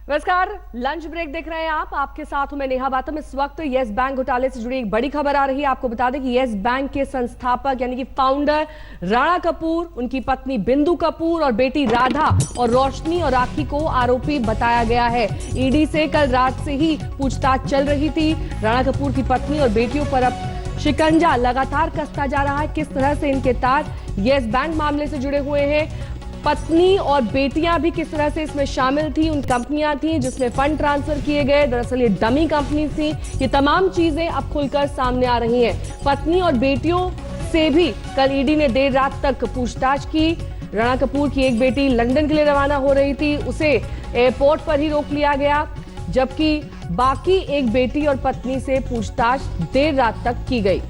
नमस्कार, lunch break देख रहे हैं आप। आपके साथ हूं मैं नेहा बातम। इस वक्त यस बैंक घोटाले से जुड़ी एक बड़ी खबर आ रही है। आपको बता दें कि यस बैंक के संस्थापक यानी कि फाउंडर राणा कपूर, उनकी पत्नी बिंदु कपूर और बेटी राधा और रोशनी और राखी को आरोपी बताया गया है। ईडी से कल रात से ही पूछताछ चल रही थी। राणा कपूर की पत्नी और बेटियों पर अब शिकंजा लगातार कसता जा रहा है। किस तरह से इनके तार यस बैंक मामले से जुड़े हुए हैं, पत्नी और बेटियां भी किस तरह से इसमें शामिल थी, उन कंपनियां थी जिसमें फंड ट्रांसफर किए गए, दरअसल ये डमी कंपनी थी। ये तमाम चीजें अब खुलकर सामने आ रही हैं। पत्नी और बेटियों से भी कल ईडी ने देर रात तक पूछताछ की। राणा कपूर की एक बेटी लंदन के लिए रवाना हो रही थी, उसे एयरपोर्ट पर ही रोक लिया गया, जबकि बाकी एक बेटी और पत्नी से पूछताछ देर रात तक की गई।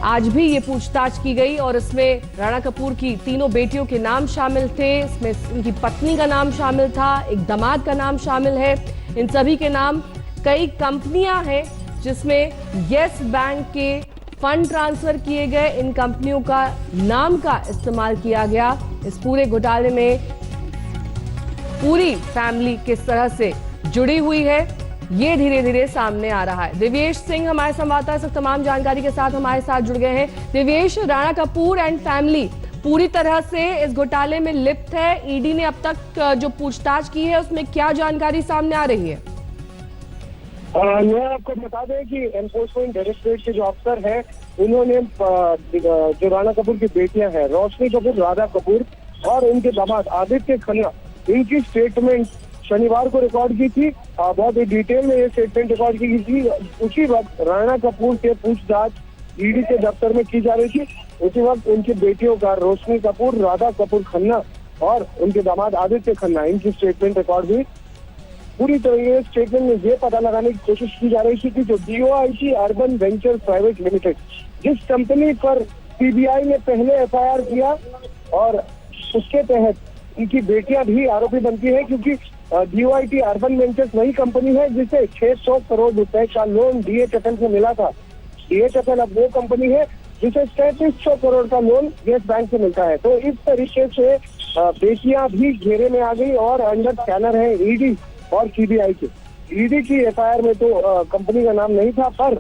आज भी ये पूछताछ की गई और इसमें राणा कपूर की तीनों बेटियों के नाम शामिल थे। इसमें उनकी पत्नी का नाम शामिल था, एक दामाद का नाम शामिल है। इन सभी के नाम कई कंपनियां हैं जिसमें यस बैंक के फंड ट्रांसफर किए गए। इन कंपनियों का नाम का इस्तेमाल किया गया। इस पूरे घोटाले में पूरी फैमिली किस तरह से जुड़ी हुई है, ये धीरे धीरे सामने आ रहा है। दिव्येश सिंह हमारे संवाददाता इस तमाम जानकारी के साथ हमारे साथ जुड़ गए हैं। दिव्येश, राणा कपूर एंड फैमिली पूरी तरह से इस घोटाले में लिप्त है। ईडी ने अब तक जो पूछताछ की है उसमें क्या जानकारी सामने आ रही है? मैं आपको बता दें कि एनफोर्समेंट डायरेक्टरेट के जो अफसर हैं, उन्होंने जो राणा कपूर की बेटियां हैं, रोशनी कपूर, राधा कपूर और उनके दामाद आदित्य खन्ना, इनकी स्टेटमेंट शनिवार को रिकॉर्ड की थी। बहुत ही डिटेल में ये स्टेटमेंट रिकॉर्ड की थी। उसी वक्त राणा कपूर के पूछताछ ईडी के दफ्तर में की जा रही थी। उसी वक्त उनकी बेटियों का रोशनी कपूर, राधा कपूर खन्ना और उनके दामाद आदित्य खन्ना, इनकी स्टेटमेंट रिकॉर्ड हुई। पूरी तरह स्टेटमेंट में ये पता लगाने की कोशिश की जा रही थी कि जो DOIT urban venture private limited, जिस कंपनी पर CBI ने पहले FIR किया और उसके तहत उनकी बेटियां भी आरोपी बनती है, क्योंकि DOIT अर्बन वेंचर्स वही कंपनी है जिसे 600 करोड़ रुपए का लोन DHFL से मिला था। DHFL अब वो कंपनी है जिसे 3300 करोड़ का लोन यस बैंक से मिलता है। तो इस तरीके से बेटियां भी घेरे में आ गई और अंडर स्कैनर है ईडी और CBI के। ईडी की FIR में तो कंपनी का नाम नहीं था, पर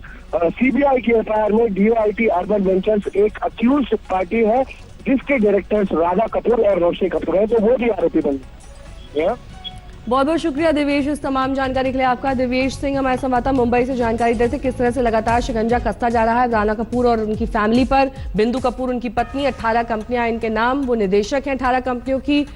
CBI की FIR में DOIT अर्बन वेंचर्स एक अक्यूज पार्टी है जिसके डायरेक्टर्स राधा कपूर और रोशनी कपूर है, तो वो भी आरोपी बन गए। बहुत बहुत शुक्रिया दिव्येश इस तमाम जानकारी के लिए आपका। दिव्येश सिंह हमारे संवाददाता मुंबई से जानकारी देते किस तरह से लगातार शिकंजा कसता जा रहा है राणा कपूर और उनकी फैमिली पर। बिंदु कपूर उनकी पत्नी, 18 कंपनियां इनके नाम, वो निदेशक हैं 18 कंपनियों की।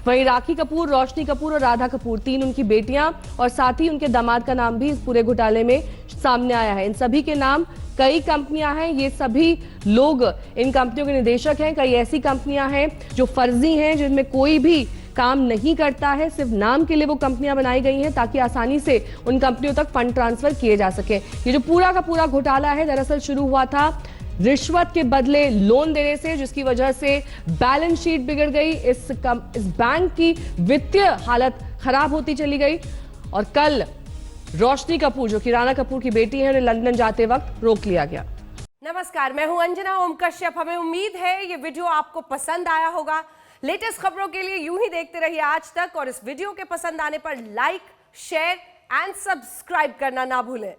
वहीं राखी कपूर, रोशनी कपूर और राधा कपूर, 3 उनकी बेटियां और साथ ही उनके दामाद का नाम भी इस पूरे घोटाले में सामने आया है। इन सभी के नाम कई कंपनियां हैं, ये सभी लोग इन कंपनियों के निदेशक हैं। कई ऐसी कंपनियां हैं जो फर्जी हैं, जिनमें कोई भी काम नहीं करता है, सिर्फ नाम के लिए वो कंपनियां बनाई गई हैं ताकि आसानी से उन कंपनियों तक फंड ट्रांसफर किए जा सके। ये जो पूरा का पूरा घोटाला है, दरअसल शुरू हुआ था रिश्वत के बदले लोन देने से, जिसकी वजह से बैलेंस शीट बिगड़ गई, इस बैंक की वित्तीय हालत खराब होती चली गई और कल रोशनी कपूर, जो कि राणा कपूर की बेटी है, उन्हें लंदन जाते वक्त रोक लिया गया। नमस्कार, मैं हूं अंजना ओम कश्यप। हमें उम्मीद है ये वीडियो आपको पसंद आया होगा। लेटेस्ट खबरों के लिए यूं ही देखते रहिए आज तक और इस वीडियो के पसंद आने पर लाइक, शेयर एंड सब्सक्राइब करना ना भूलें।